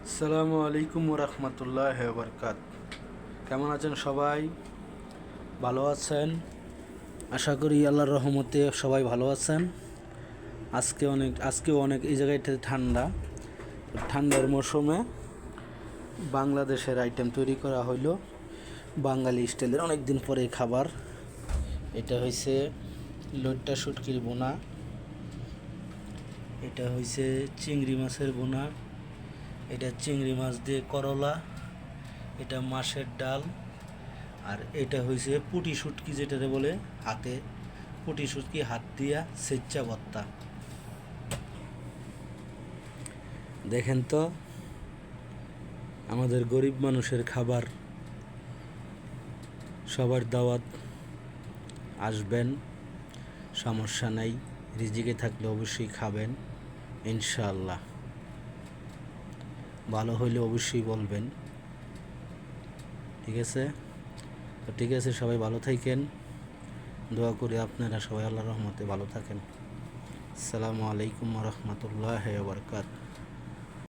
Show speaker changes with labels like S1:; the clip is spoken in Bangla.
S1: আসসালামু আলাইকুম রহমতুল্লাহ বরকাত। কেমন আছেন সবাই? ভালো আছেন? আশা করি আল্লাহর রহমতে সবাই ভালো আছেন। আজকেও অনেক এই জায়গাটা ঠান্ডা। ঠান্ডার মৌসুমে বাংলাদেশের আইটেম তৈরি করা হইলো বাঙালি স্টাইলের অনেক দিন পরে খাবার। এটা হয়েছে লইট্টা শুটকির বোনা, এটা হয়েছে চিংড়ি মাছের বোনা, এটা চিংড়ি মাছ দিয়ে করলা, এটা মাছের ডাল, আর এটা হয়েছে পুটি শুটকি, যেটাতে বলে হাতে পুটি শুটকি, হাত দিয়া সেচ্চা ভর্তা। দেখেন তো আমাদের গরিব মানুষের খাবার। সবার দাওয়াত, আসবেন, সমস্যা নাই। রিজিকে থাকলে অবশ্যই খাবেন ইনশাআল্লাহ। ভালো হইলে অবশ্যই বলবেন, ঠিক আছে? তো ঠিক আছে, সবাই ভালো থাকেন। দোয়া করি আপনারা সবাই আল্লাহর রহমতে ভালো থাকেন। আসসালামু আলাইকুম রহমতুল্লাহ বরকাত।